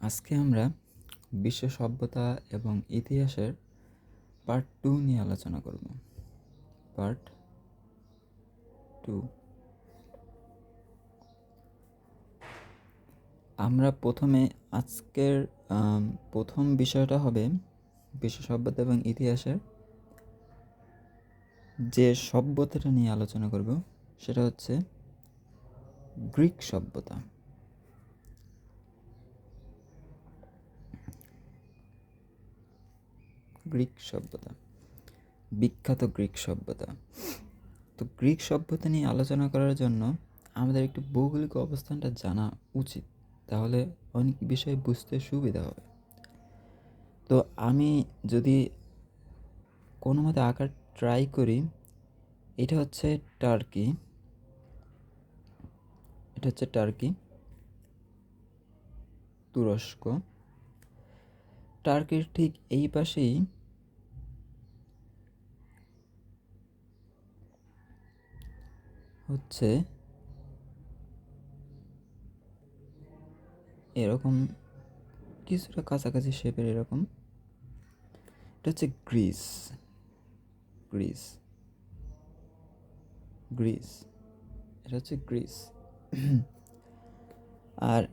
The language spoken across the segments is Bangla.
আজকে আমরা বিশ্ব সভ্যতা এবং ইতিহাসের পার্ট 2 নিয়ে আলোচনা করব। পার্ট 2 আমরা প্রথমে আজকের প্রথম বিষয়টা হবে বিশ্ব সভ্যতা এবং ইতিহাসের যে সভ্যতাটা নিয়ে আলোচনা করব সেটা হচ্ছে গ্রিক সভ্যতা। গ্রিক সভ্যতা, বিখ্যাত গ্রিক সভ্যতা। তো গ্রিক সভ্যতা নিয়ে আলোচনা করার জন্য আমাদের একটু ভৌগোলিক অবস্থানটা জানা উচিত, তাহলে অনেক বিষয় বুঝতে সুবিধা হবে। তো আমি যদি কোনো মতে আঁকার ট্রাই করি, এটা হচ্ছে টার্কি, এটা হচ্ছে টার্কি, তুরস্ক। টার্কির ঠিক এই পাশেই হচ্ছে এরকম কিছুটা কাছাকাছি শেপের, এরকম। এটা হচ্ছে গ্রিস, গ্রিস, গ্রিস, এটা হচ্ছে গ্রিস। আর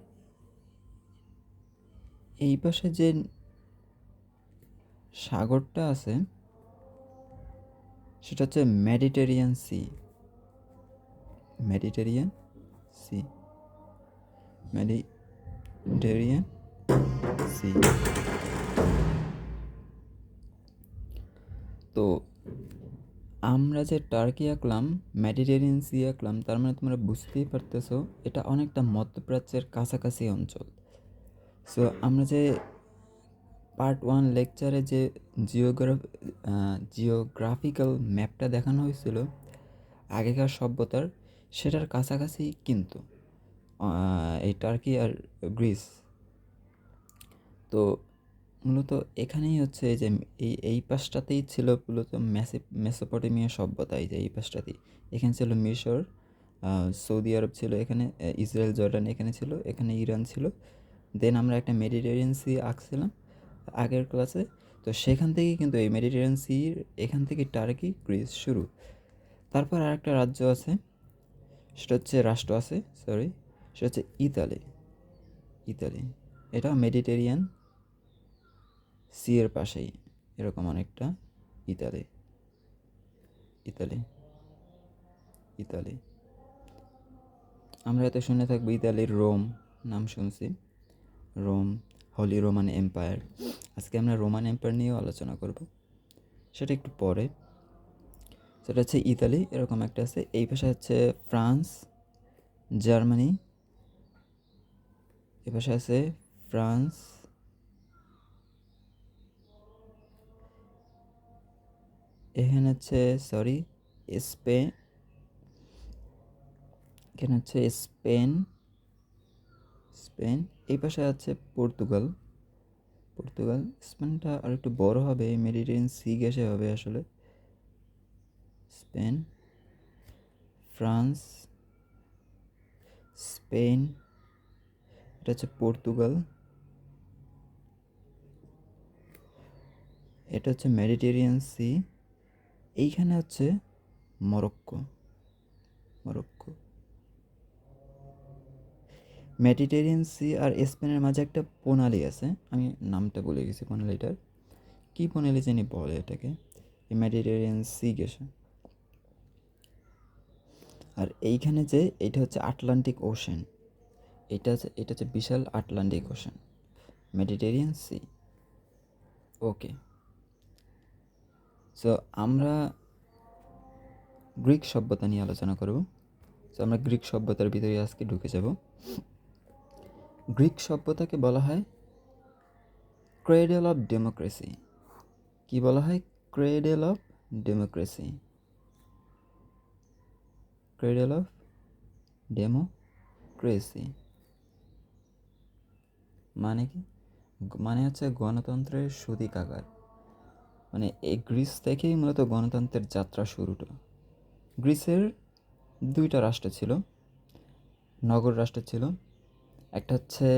এই পাশে যে সাগরটা আছে সেটা হচ্ছে Mediterranean C, Mediterranean C, Mediterranean C. তো আমরা যে টার্কি আঁকলাম, মেডিটেরিয়ান সি আঁকলাম, তার মানে তোমরা বুঝতেই পারতেছো এটা অনেকটা মধ্যপ্রাচ্যের কাছাকাছি অঞ্চল। সো আমরা যে পার্ট 1 লেকচারে যে জিওগ্রাফিক্যাল ম্যাপটা দেখানো হয়েছিল আগেকার সভ্যতার, সেটার কাছাকাছি কিন্তু এই টার্কি আর গ্রিস। তো মূলত এখানেই হচ্ছে যে এই পাশটাতেই ছিল মূলত মেসোপটেমিয়া সভ্যতা। এই যে এই পাশটাতেই, এখানে ছিল মিশর, সৌদি আরব ছিল এখানে, ইসরায়েল জর্ডান এখানে ছিল, এখানে ইরান ছিল। দেন আমরা একটা মেডিটেরিয়ান সি আঁকছিলাম আগের ক্লাসে। তো সেখান থেকেই কিন্তু এই মেডিটেরিয়ান সির এখান থেকে টার্কি গ্রিস শুরু। তারপর আর একটা রাজ্য আছে, সেটা হচ্ছে রাষ্ট্র আছে, সরি, সেটা হচ্ছে ইতালি। ইতালি এটা মেডিটেরিয়ান সি এর পাশেই, এরকম অনেকটা। Italy, Italy, Italy. আমরা এত শুনে থাকবো ইতালির রোম, নাম শুনছি, রোম, হলি রোমান এম্পায়ার। আজকে আমরা রোমান এম্পায়ার নিয়েও আলোচনা করব, সেটা একটু পরে। সেটা হচ্ছে ইতালি, এরকম একটা আছে। এই পাশে হচ্ছে ফ্রান্স, জার্মানি, এ পাশে আছে ফ্রান্স, এখানে হচ্ছে সরি স্পেন, এখানে হচ্ছে স্পেন, স্পেন। এই পাশে আছে পর্তুগাল, পর্তুগাল। স্পেনটা আর একটু বড় হবে, মেডিটেরিয়ান সি গ্যাসে হবে আসলে। স্পেন, ফ্রান্স, স্পেন, এটা হচ্ছে পর্তুগাল, এটা হচ্ছে মেডিটেরিয়ান সি। এইখানে হচ্ছে মরক্কো, মরক্কো। মেডিটেরিয়ান সি আর স্পেনের মাঝে একটা প্রণালী আছে, আমি নামটা বলে গেছি প্রণালীটার, কী প্রণালী জানি বলে এটাকে, এই মেডিটেরিয়ান সি গ্যাসে। আর এইখানে যে এইটা হচ্ছে আটলান্টিক ওশেন, এটা হচ্ছে বিশাল আটলান্টিক ওশেন, মেডিটেরিয়ান সি। ওকে, সো আমরা গ্রিক সভ্যতা নিয়ে আলোচনা করব। সো আমরা গ্রিক সভ্যতার ভিতরে আজকে ঢুকে যাব। গ্রিক সভ্যতাকে বলা হয় ক্রেডেল অফ ডেমোক্রেসি। কি বলা হয়? Cradle of democracy, cradle of democracy. মানে কি? মানে হচ্ছে গণতন্ত্রের সূতিকাগার। মানে এই গ্রিস থেকেই মূলত গণতন্ত্রের যাত্রা শুরুটা। গ্রিসের দুইটা রাষ্ট্র ছিল, নগর রাষ্ট্র ছিল। একটা হচ্ছে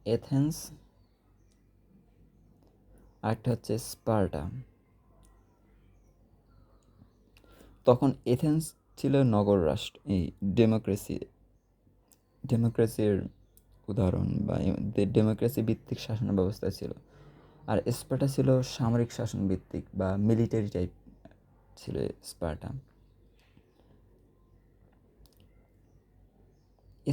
এথেন্স, আরেকটা হচ্ছে স্পার্টা। তখন এথেন্স ছিল নগর রাষ্ট্র, এই ডেমোক্রেসির উদাহরণ, বা ডেমোক্রেসি ভিত্তিক শাসন ব্যবস্থা ছিল। আর স্পার্টা ছিল সামরিক শাসন ভিত্তিক বা মিলিটারি টাইপ ছিল স্পার্টা।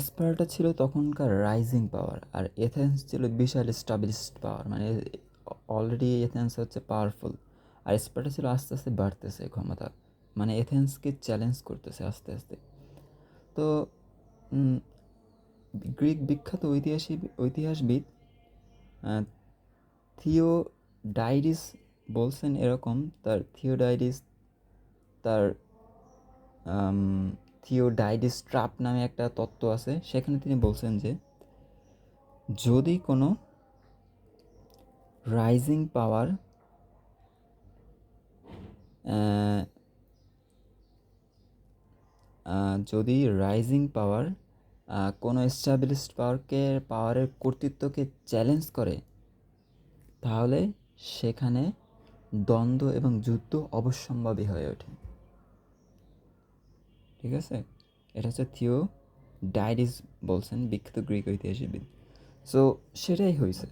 স্পার্টা ছিল তখনকার রাইজিং পাওয়ার, আর এথেন্স ছিল বিশাল স্টাবলিশড পাওয়ার, মানে অলরেডি এথেন্স হচ্ছে পাওয়ারফুল, আর স্পার্টা ছিল আস্তে আস্তে বাড়তেছে ক্ষমতা, মানে এথেন্সকে চ্যালেঞ্জ করতেছে আস্তে আস্তে। তো গ্রিক বিখ্যাত ঐতিহাসবিদ থিওডাইডিস বলছেন এরকম, তার থিওডাইডিস ট্রাপ নামে একটা তত্ত্ব আছে, সেখানে তিনি বলছেন যে যদি কোনো রাইজিং পাওয়ার কোনো এস্টাবলিশড পাওয়ারের কর্তৃত্বকে চ্যালেঞ্জ করে, তাহলে সেখানে দ্বন্দ্ব এবং যুদ্ধ অবশ্যম্ভাবী হয়ে ওঠে। ঠিক আছে, এটা হচ্ছে থিওডাইডিস বলছেন, বিখ্যাত গ্রিক ঐতিহাসিকবিদ। সো সেটাই হয়েছে,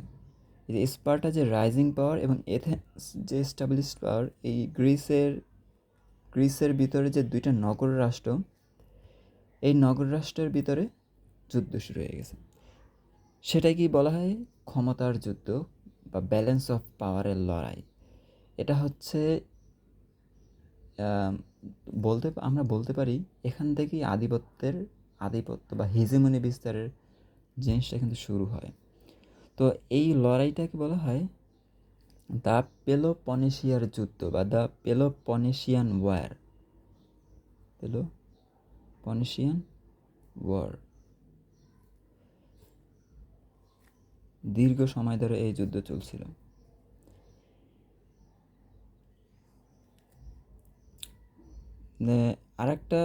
এই যে স্পার্টা যে রাইজিং পাওয়ার এবং এথেন্স যে এস্টাবলিশড পাওয়ার, এই গ্রিসের ভিতরে যে দুইটা নগর রাষ্ট্র, এই নগর রাষ্ট্রের ভিতরে যুদ্ধ শুরু হয়ে গেছে। সেটাই কি বলা হয় ক্ষমতার যুদ্ধ বা ব্যালেন্স অফ পাওয়ারের লড়াই। এটা হচ্ছে আমরা বলতে পারি এখান থেকেই আধিপত্য বা হিজেমনি বিস্তারের জিনিসটা কিন্তু শুরু হয়। তো এই লড়াইটাকে বলা হয় দ্য পেলোপনেশিয়ার যুদ্ধ বা দ্য পেলোপনেশিয়ান ওয়ার। দীর্ঘ সময় ধরে এই যুদ্ধ চলছিল। আরেকটা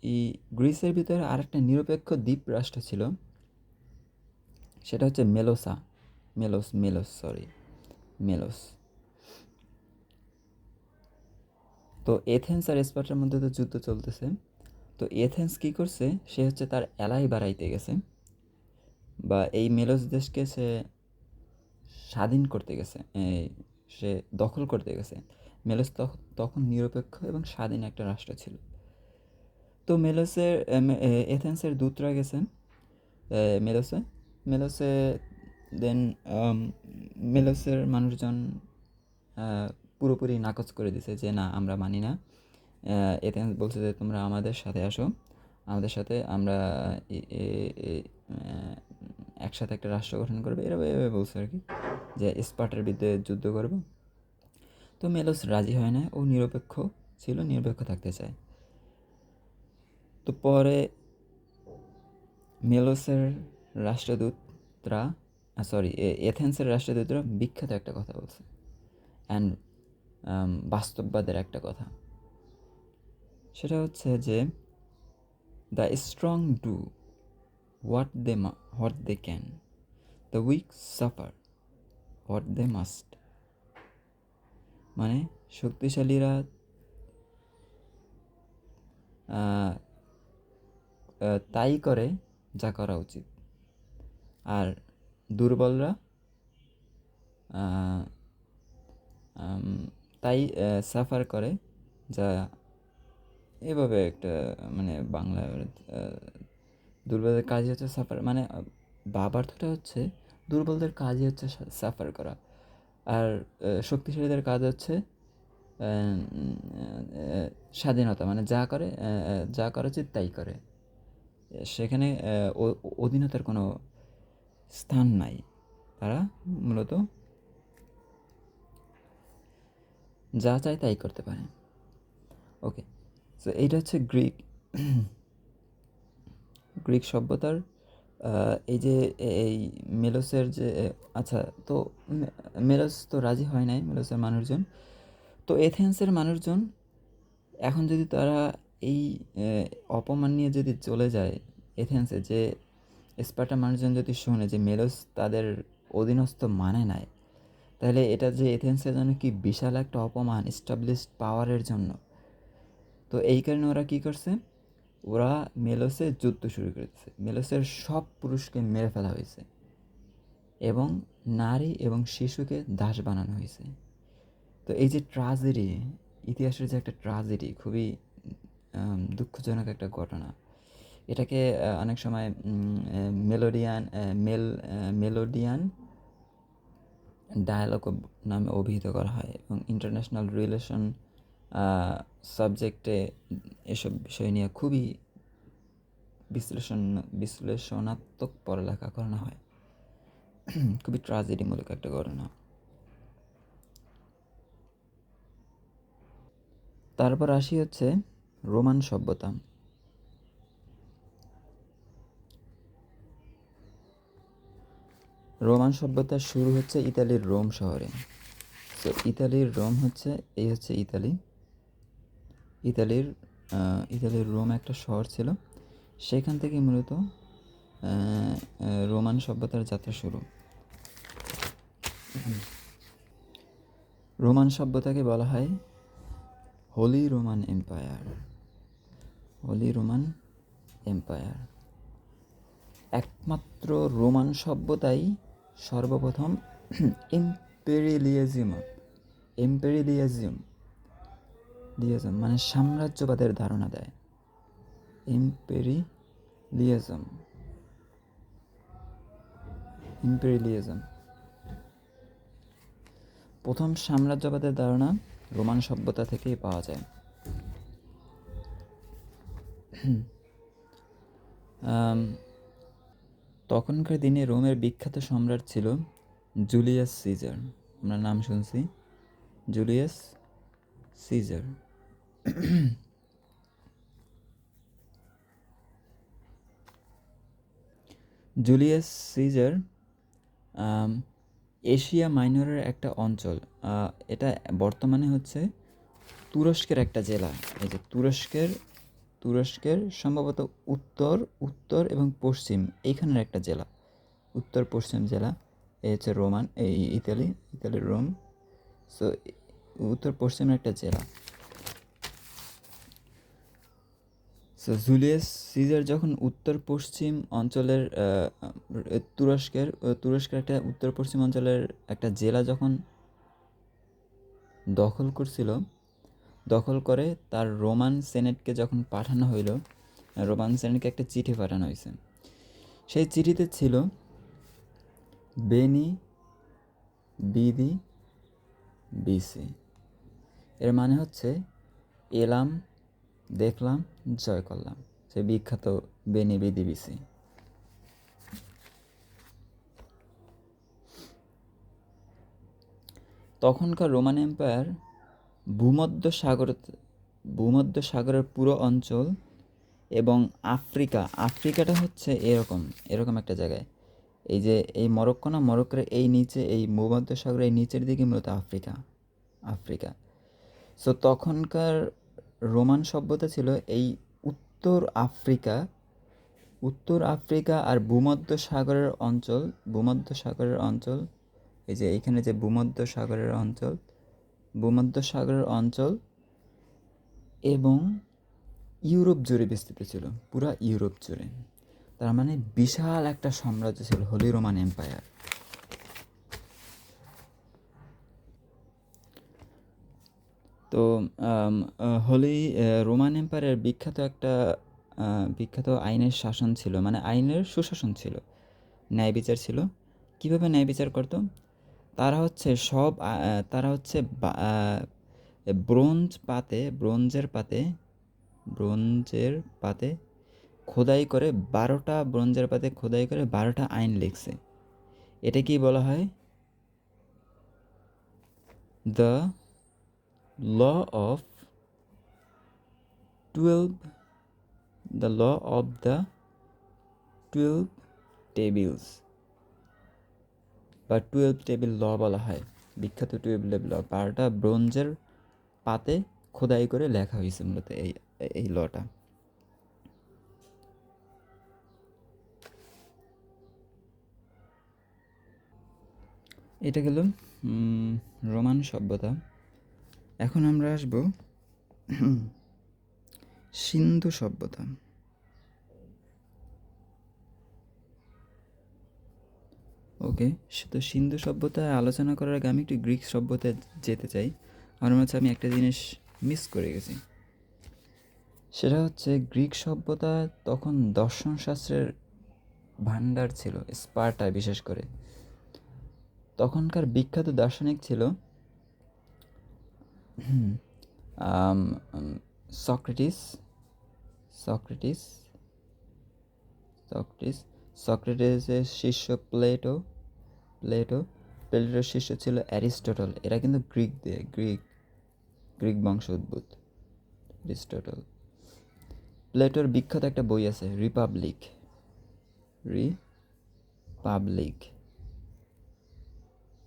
এই গ্রিসের ভিতরে আরেকটা নিরপেক্ষ দ্বীপ রাষ্ট্র ছিল, সেটা হচ্ছে মেলোস। তো এথেন্স আর স্পার্টার মধ্যে তো যুদ্ধ চলতেছে। তো এথেন্স কী করছে, সে হচ্ছে তার এলাই বাড়াইতে গেছে, বা এই মেলোস দেশকে সে স্বাধীন করতে গেছে, সে দখল করতে গেছে। মেলোস তখন নিরপেক্ষ এবং স্বাধীন একটা রাষ্ট্র ছিল। তো এথেন্সের দূতরা গেছেন মেলোসে মেলোসে দেন মেলোসের মানুষজন পুরোপুরি নাকচ করে দিছে যে না, আমরা মানি না। এথেন্স বলছে যে তোমরা আমাদের সাথে আসো, আমাদের সাথে আমরা একসাথে একটা রাষ্ট্র গঠন করবে, এভাবে বলছে আর কি, যে স্পার্টার বিরুদ্ধে যুদ্ধ করবে। তো মেলোস রাজি হয় না, ও নিরপেক্ষ থাকতে চায়। তো পরে মেলোসের রাষ্ট্রদূতরা এথেন্সের রাষ্ট্রদূতরা বিখ্যাত একটা কথা বলছে, অ্যান্ড বাস্তববাদের একটা কথা। সেটা হচ্ছে যে the strong do what they can, the weak suffer what they must. মানে শক্তিশালীরা তাই করে যা করা উচিত, আর দুর্বলরা তাই সাফার করে যা, এভাবে একটা মানে বাংলা দুর্বলদের কাজই হচ্ছে সাফার, মানে বাবার্থটা হচ্ছে দুর্বলদের কাজই হচ্ছে সাফার করা, আর শক্তিশালীদের কাজ হচ্ছে স্বাধীনতা, মানে যা করা উচিত তাই করে। সেখানে অধীনতার কোনো স্থান নাই, তারা মূলত যা চায় তাই করতে পারে। ওকে, সো এইটা হচ্ছে গ্রিক সভ্যতার এই যে এই মেলোসের যে আচ্ছা, তো মেলোস তো রাজি হয় নাই, মেলোসের মানুষজন। তো এথেন্সের মানুষজন এখন যদি তারা এই অপমান নিয়ে যদি চলে যায় এথেন্সে, যে স্পার্টা মানুষজন যদি শোনে যে মেলোস তাদের অধীনস্থ মানে নাই, তাহলে এটা যে এথেন্সের জন্য কি বিশাল একটা অপমান এস্টাবলিশড পাওয়ারের জন্য। তো এই কারণে ওরা কী করছে, ওরা মেলোসে যুদ্ধ শুরু করেছে, মেলোসের সব পুরুষকে মেরে ফেলা হয়েছে এবং নারী এবং শিশুকে দাস বানানো হয়েছে। তো এই যে ট্রাজেডি, ইতিহাসের যে একটা ট্রাজেডি, খুবই দুঃখজনক একটা ঘটনা। এটাকে অনেক সময় মেলোডিয়ান ডায়ালগ নামে অভিহিত করা হয় এবং ইন্টারন্যাশনাল রিলেশন সাবজেক্টে এসব বিষয় নিয়ে খুবই বিশ্লেষণাত্মক পড়ালেখা করানো হয়। খুবই ট্রাজেডিমূলক একটা ঘটনা। তারপর আসি হচ্ছে রোমান সভ্যতা। রোমান সভ্যতা শুরু হচ্ছে ইতালির রোম শহরে। তো ইতালির রোম হচ্ছে, এই হচ্ছে ইতালি। ইতালির রোম একটা শহর ছিল, সেখান থেকে মূলত রোমান সভ্যতার যাত্রা শুরু। রোমান সভ্যতাকে বলা হয় holy Roman empire. Holy Roman empire. একমাত্র রোমান সভ্যতাই সর্বপ্রথম ইম্পেরিয়ালিজম মানে সাম্রাজ্যবাদের ধারণা দেয়। ইম্পেরিয়ালিজম প্রথম সাম্রাজ্যবাদের ধারণা রোমান সভ্যতা থেকেই পাওয়া যায়। তখনকার দিনে রোমের বিখ্যাত সম্রাট ছিল জুলিয়াস সিজার। আমরা নাম শুনছি, Julius Caesar. Julius Caesar Asia মাইনরের একটা অঞ্চল, এটা বর্তমানে হচ্ছে তুরস্কের একটা জেলা। এই যে তুরস্কের সম্ভবত উত্তর এবং পশ্চিম এইখানের একটা জেলা, উত্তর পশ্চিম জেলা। এই হচ্ছে ইতালির রোম। সো উত্তর পশ্চিমের একটা জেলা। সো জুলিয়াস সিজার যখন উত্তর পশ্চিম অঞ্চলের তুরস্কের একটা উত্তর পশ্চিম অঞ্চলের একটা জেলা যখন দখল করে তার রোমান সেনেটকে যখন পাঠানো হইল, রোমান সেনেটকে একটা চিঠি পাঠানো হয়েছে। সেই চিঠিতে ছিল বেনি বিদি বিসি। এর মানে হচ্ছে এলাম, দেখলাম, জয় করলাম। সে বিখ্যাত বেনি বিদি বিসি। তখনকার রোমান এম্পায়ার ভূমধ্য সাগরের পুরো অঞ্চল এবং আফ্রিকাটা হচ্ছে এরকম একটা জায়গায়। এই যে এই মরক্কোর এই নিচে, এই ভূমধ্য সাগরের এই নিচের দিকে মূলত আফ্রিকা। সো তখনকার রোমান সভ্যতা ছিল এই উত্তর আফ্রিকা আর ভূমধ্য সাগরের অঞ্চল। এই যে এইখানে যে ভূমধ্য সাগরের অঞ্চল এবং ইউরোপ জুড়ে বিস্তৃত ছিল, পুরা ইউরোপ জুড়ে। তার মানে বিশাল একটা সাম্রাজ্য ছিল হোলি রোমান এম্পায়ার। তো হোলি রোমান এম্পায়ারের বিখ্যাত আইনের শাসন ছিল, মানে আইনের সুশাসন ছিল, ন্যায় বিচার ছিল। কীভাবে ন্যায় বিচার করতো? তারা হচ্ছে ব্রোঞ্জের পাতে খোদাই করে 12টা আইন লিখছে। এটা কি বলা হয়? The law of the 12 tables বা 12 টেবিল ল বলা হয়। বিখ্যাত 12 টেবিল ল, 12টা ব্রোঞ্জের পাতে খোদাই করে লেখা হয়েছে মূলত এই লটা। এটা গেল রোমান সভ্যতা। এখন আমরা আসব সিন্ধু সভ্যতা। ওকে, তো সিন্ধু সভ্যতায় আলোচনা করার আগে আমি একটু গ্রিক সভ্যতায় যেতে চাই। আমার মনে হচ্ছে আমি একটা জিনিস মিস করে গেছি। সেটা হচ্ছে গ্রিক সভ্যতা তখন দর্শনশাস্ত্রের ভাণ্ডার ছিল, স্পার্টায় বিশেষ করে। তখনকার বিখ্যাত দার্শনিক ছিল সক্রেটিস সক্রেটিস সক্রেটিস সক্রেটিসের শিষ্য প্লেটোর শিষ্য ছিল অ্যারিস্টটল। এরা কিন্তু গ্রিক বংশ উদ্ভূত। অ্যারিস্টটল, প্লেটোর বিখ্যাত একটা বই আছে রিপাবলিক।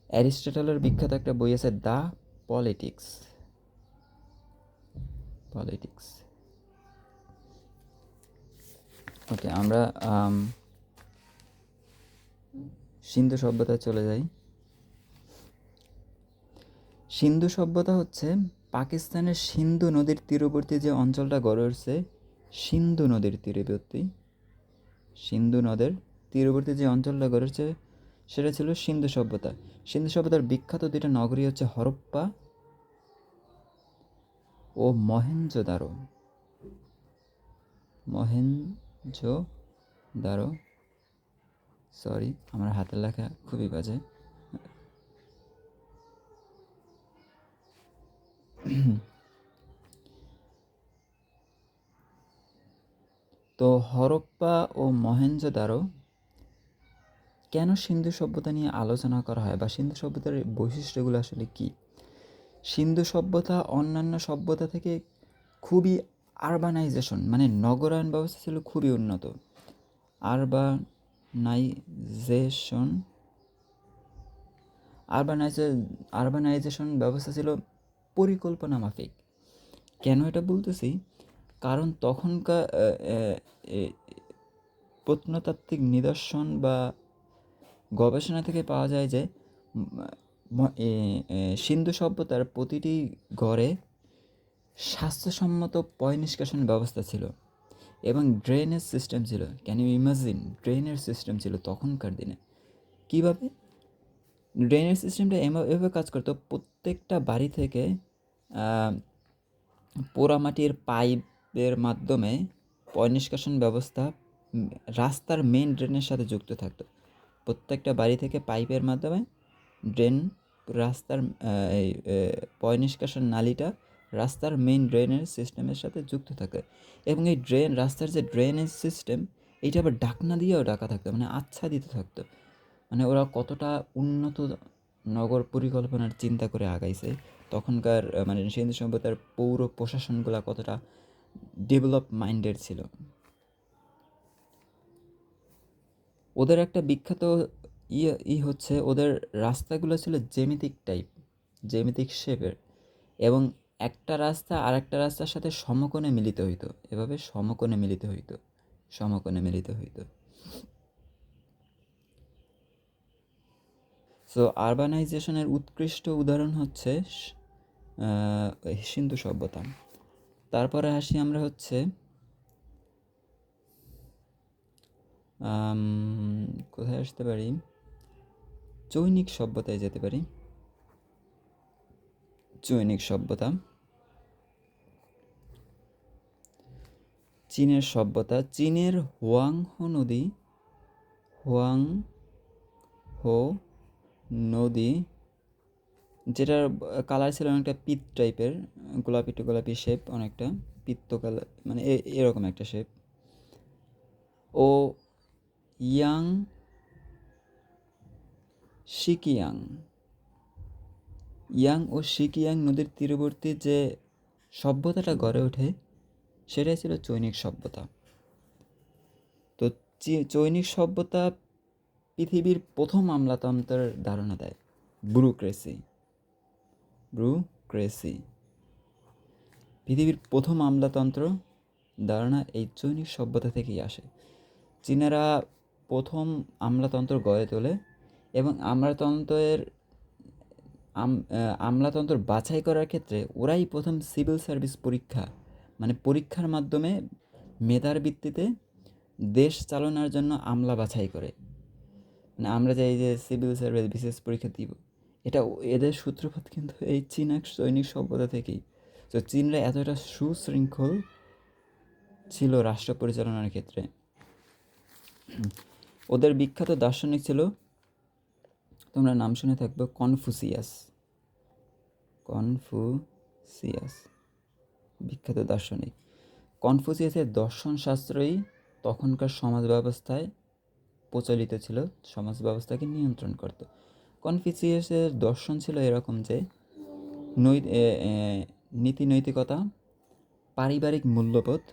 অ্যারিস্টটলের বিখ্যাত একটা বই আছে দ্য পলিটিক্স। ওকে, আমরা সিন্ধু সভ্যতায় চলে যাই। সিন্ধু সভ্যতা হচ্ছে পাকিস্তানের সিন্ধু নদীর তীরবর্তী যে অঞ্চলটা গড়ে উঠছে, সিন্ধু নদের তীরবর্তী যে অঞ্চলটা গড়ে উঠছে সেটা ছিল সিন্ধু সভ্যতা। সিন্ধু সভ্যতার বিখ্যাত দুইটা নগরী হচ্ছে হরপ্পা ও মহেঞ্জোদারো। সরি, আমার হাতের লেখা খুবই বাজে। তো হরপ্পা ও মহেঞ্জোদারো কেন সিন্ধু সভ্যতা নিয়ে আলোচনা করা হয়, বা সিন্ধু সভ্যতার বৈশিষ্ট্যগুলো আসলে কী? সিন্ধু সভ্যতা অন্যান্য সভ্যতা থেকে খুবই আরবানাইজেশন, মানে নগরায়ণ ব্যবস্থা ছিল খুবই উন্নত। আরবানাইজেশন ব্যবস্থা ছিল পরিকল্পনা মাফিক। কেন এটা বলতেছি? কারণ তখনকার প্রত্নতাত্ত্বিক নিদর্শন বা গবেষণা থেকে পাওয়া যায় যে সিন্ধু সভ্যতার প্রতিটি ঘরে স্বাস্থ্যসম্মত পয় নিষ্কাশন ব্যবস্থা ছিল এবং ড্রেনেজ সিস্টেম ছিল। Can you imagine? Drainage system ছিল তখনকার দিনে। কীভাবে ড্রেনেজ সিস্টেমটা এভাবে কাজ করতো, প্রত্যেকটা বাড়ি থেকে পোড়ামাটির পাইপের মাধ্যমে পয় নিষ্কাশন ব্যবস্থা রাস্তার মেইন ড্রেনের সাথে যুক্ত থাকতো। প্রত্যেকটা বাড়ি থেকে পাইপের মাধ্যমে রাস্তার পয় নিষ্কাশন নালীটা রাস্তার মেইন ড্রেনের সিস্টেমের সাথে যুক্ত থাকে। এবং এই রাস্তার যে ড্রেনেজ সিস্টেম, এইটা আবার ডাকনা দিয়েও ডাকা থাকতো, মানে আচ্ছাদিত থাকতো। মানে ওরা কতটা উন্নত নগর পরিকল্পনার চিন্তা করে আগাইছে তখনকার, মানে সিন্ধু সভ্যতার পৌর প্রশাসনগুলো কতটা ডেভেলপ মাইন্ডেড ছিল। ওদের একটা বিখ্যাত হচ্ছে ওদের রাস্তাগুলো ছিল জ্যামিতিক শেপের, এবং একটা রাস্তা আর একটা রাস্তার সাথে সমকোণে মিলিত হইতো। এভাবে সমকোণে মিলিত হইতো। সো আরবানাইজেশনের উৎকৃষ্ট উদাহরণ হচ্ছে সিন্ধু সভ্যতা। তারপরে আসি আমরা হচ্ছে কোথায় আসতে পারি, চৈনিক সভ্যতায় যেতে পারি। চৈনিক সভ্যতা, চীনের সভ্যতা। চীনের হোয়াংহো নদী, যেটার কালার ছিল অনেকটা পিত টাইপের, গোলাপি শেপ, অনেকটা পিত্ত কালার, মানে এরকম একটা শেপ। ও ইয়াং ও শিকিয়াং নদীর তীরবর্তী যে সভ্যতাটা গড়ে ওঠে সেটাই ছিল চৈনিক সভ্যতা। তো চৈনিক সভ্যতা পৃথিবীর প্রথম আমলাতন্ত্রের ধারণা দেয়, ব্যুরোক্রেসি। পৃথিবীর প্রথম আমলাতন্ত্র ধারণা এই চৈনিক সভ্যতা থেকেই আসে। চীনারা প্রথম আমলাতন্ত্র গড়ে তোলে এবং আমলাতন্ত্রের আমলাতন্ত্র বাছাই করার ক্ষেত্রে ওরাই প্রথম সিভিল সার্ভিস পরীক্ষা, মানে পরীক্ষার মাধ্যমে মেধার ভিত্তিতে দেশ চালানোর জন্য আমলা বাছাই করে। মানে আমরা যে এই যে সিভিল সার্ভিস বিশেষ পরীক্ষা দিব, এটা এদের সূত্রপাত কিন্তু এই চীন সৈনিক সভ্যতা থেকেই। তো চীনরা এতটা সুশৃঙ্খল ছিল রাষ্ট্র পরিচালনার ক্ষেত্রে। ওদের বিখ্যাত দার্শনিক ছিল, তোমরা নাম শুনে থাকবে, কনফুসিয়াস। কনফুসিয়াস বিখ্যাত দার্শনিক। কনফুসিয়াসের দর্শন শাস্ত্রই তখনকার সমাজ ব্যবস্থায় প্রচলিত ছিল, সমাজ ব্যবস্থাকে নিয়ন্ত্রণ করত। কনফুসিয়াসের দর্শন ছিল এরকম যে নীতি নৈতিকতা, পারিবারিক মূল্যবোধ,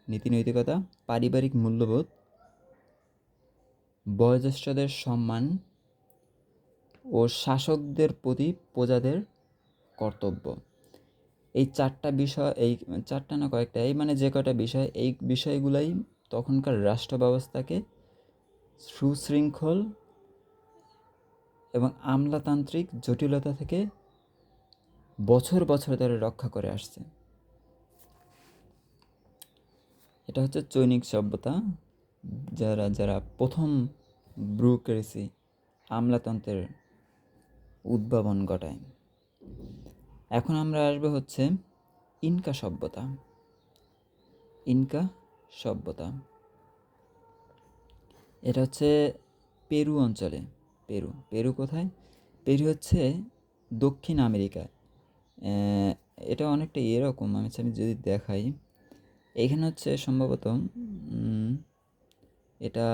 নীতি নৈতিকতা, পারিবারিক মূল্যবোধ, বয়োজ্যেষ্ঠদের সম্মান ও শাসকদের প্রতি প্রজাদের কর্তব্য। এই চারটা বিষয়, এই চারটা না কয়েকটা, এই মানে যে কয়টা বিষয়, এই বিষয়গুলাই তখনকার রাষ্ট্র ব্যবস্থাকে সুশৃঙ্খল এবং আমলাতান্ত্রিক জটিলতা থেকে বছর বছর ধরে রক্ষা করে আসছে। এটা হচ্ছে চৈনিক সভ্যতা, যারা যারা প্রথম ব্যুরোক্রেসি, আমলাতন্ত্রের উদ্ভাবন ঘটায়। এখন আমরা আসবো হচ্ছে ইনকা সভ্যতা। ইনকা সভ্যতা এটা হচ্ছে পেরু অঞ্চলে। পেরু কোথায়? পেরু হচ্ছে দক্ষিণ আমেরিকা। এটা অনেকটা এরকম, আমি যদি দেখাই, এইখানে হচ্ছে সম্ভবত এটা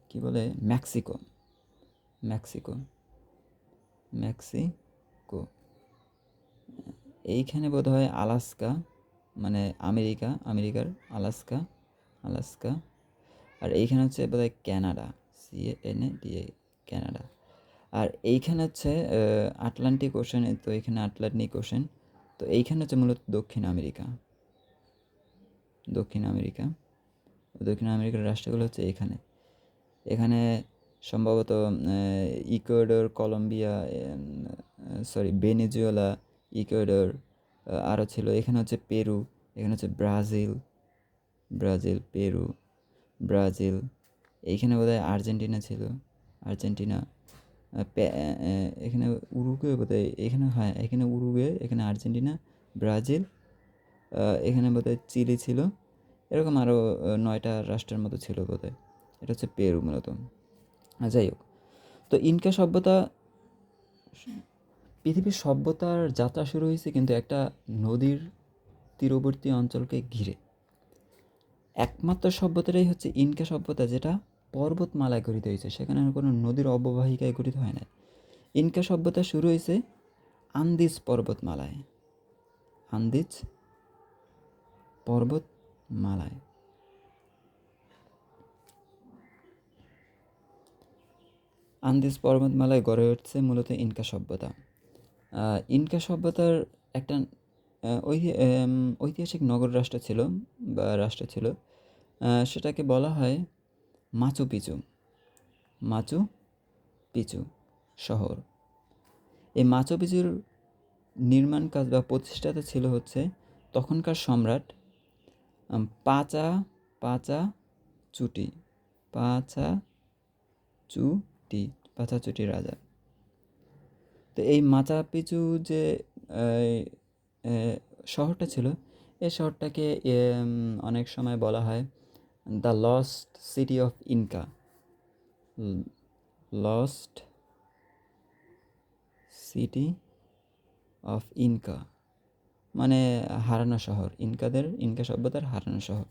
কি বলে, মেক্সিকো। এইখানে বোধহয় আলাস্কা, মানে আমেরিকার আলাস্কা। আর এইখানে হচ্ছে বোধহয় ক্যানাডা, CANADA, ক্যানাডা। আর এইখানে হচ্ছে আটলান্টিক ওশেন, তো এখানে আটলান্টিক ওশেন। তো এইখানে হচ্ছে মূলত দক্ষিণ আমেরিকার রাষ্ট্রগুলো হচ্ছে এখানে সম্ভবত ইকুয়েডর, কলম্বিয়া, ভেনেজুয়েলা, ইকুয়েডর আরও ছিল। এখানে হচ্ছে পেরু, এখানে হচ্ছে ব্রাজিল। এইখানে বোধহয় আর্জেন্টিনা ছিল, এখানে উরুগুয়ে বোধহয়, এখানে উরুগুয়ে, এখানে আর্জেন্টিনা, ব্রাজিল, এখানে বোধহয় চিলি ছিল। এরকম আরও 9টা রাষ্ট্রের মতো ছিল বোধহয়। এটা হচ্ছে পেরু মূলত। যাই হোক, তো ইনকা সভ্যতা, পৃথিবীর সভ্যতার যাত্রা শুরু হয়েছে কিন্তু একটা নদীর তীরবর্তী অঞ্চলকে ঘিরে। একমাত্র সভ্যতাটাই হচ্ছে ইনকা সভ্যতা, যেটা পর্বতমালায় গঠিত হয়েছে, সেখানে কোনো নদীর অববাহিকায় গঠিত হয় না। ইনকা সভ্যতা শুরু হয়েছে আন্দিজ পর্বতমালায়। আন্দিজ পর্বতমালায় গড়ে উঠছে মূলত ইনকা সভ্যতা। ইনকা সভ্যতার একটা ঐতিহাসিক নগর রাষ্ট্র ছিল, সেটাকে বলা হয় মাচু পিচু শহর। এই মাচু পিচুর নির্মাণ কাজ বা প্রতিষ্ঠাতা ছিল হচ্ছে তখনকার সম্রাট পাচাচুটি রাজা। তো এই মাচু পিচু যে শহরটা ছিল, এই শহরটাকে অনেক সময় বলা হয় the lost city of Inca. Lost city of Inca মানে হারানো শহর, ইনকা সভ্যতার হারানো শহর,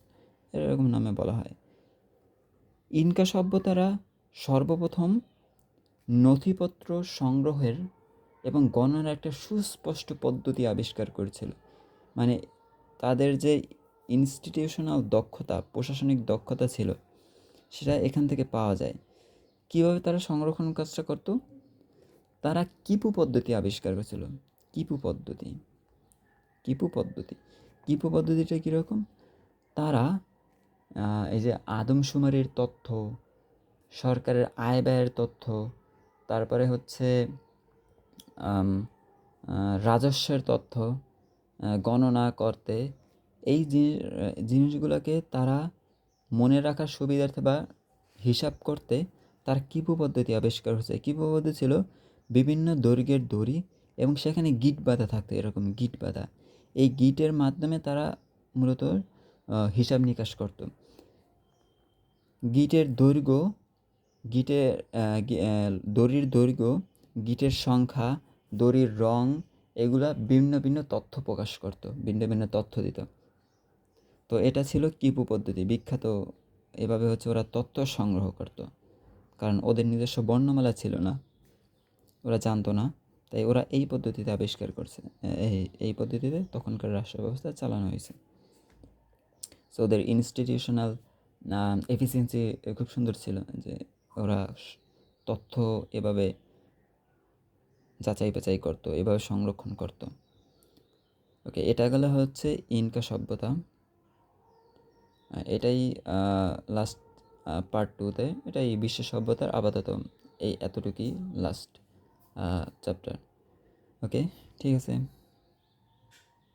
এরকম নামে বলা হয়। ইনকা সভ্যতারা সর্বপ্রথম নথিপত্র সংগ্রহের এবং গণনার একটা সুস্পষ্ট পদ্ধতি আবিষ্কার করেছিল। মানে তাদের যে ইনস্টিটিউশনাল দক্ষতা, প্রশাসনিক দক্ষতা ছিল, সেটা এখান থেকে পাওয়া যায়। কীভাবে তারা সংরক্ষণ কাজটা করতো? তারা কিপু পদ্ধতি আবিষ্কার করেছিল। কিপু পদ্ধতিটা কীরকম? তারা এই যে আদমশুমারির তথ্য, সরকারের আয় ব্যয়ের তথ্য, তারপরে হচ্ছে রাজস্বের তথ্য গণনা করতে এই জিনিসগুলোকে তারা মনে রাখার সুবিধার্থে বা হিসাব করতে তার কিপু পদ্ধতি আবিষ্কার হয়েছে। কিপু পদ্ধতি ছিল বিভিন্ন দৈর্ঘ্যের দড়ি এবং সেখানে গিট বাঁধা থাকতো, এরকম গিট বাঁধা। এই গিটের মাধ্যমে তারা মূলত হিসাব নিকাশ করতো। গিটের দৈর্ঘ্য, গিটের দড়ির দৈর্ঘ্য, গিটের সংখ্যা, দড়ির রং, এগুলা ভিন্ন ভিন্ন তথ্য প্রকাশ করতো, ভিন্ন ভিন্ন তথ্য দিত। তো এটা ছিল কিপু পদ্ধতি, বিখ্যাত। এভাবে হচ্ছে ওরা তথ্য সংগ্রহ করতো, কারণ ওদের নিজস্ব বর্ণমালা ছিল না, ওরা জানতো না, তাই ওরা এই পদ্ধতিতে আবিষ্কার করছে। এই পদ্ধতিতে তখনকার রাষ্ট্র ব্যবস্থা চালানো হয়েছে। সো ওদের ইনস্টিটিউশনাল এফিসিয়েন্সি খুব সুন্দর ছিল, যে ওরা তথ্য এভাবে যাচাই বাছাই করতো, এভাবে সংরক্ষণ করতো। ওকে, এটা গেল হচ্ছে ইনকা সভ্যতা। এটাই লাস্ট পার্ট 2-তে, এটাই বিশ্ব সভ্যতার আপাতত এই এতটুকুই লাস্ট চ্যাপ্টার। ওকে, ঠিক আছে।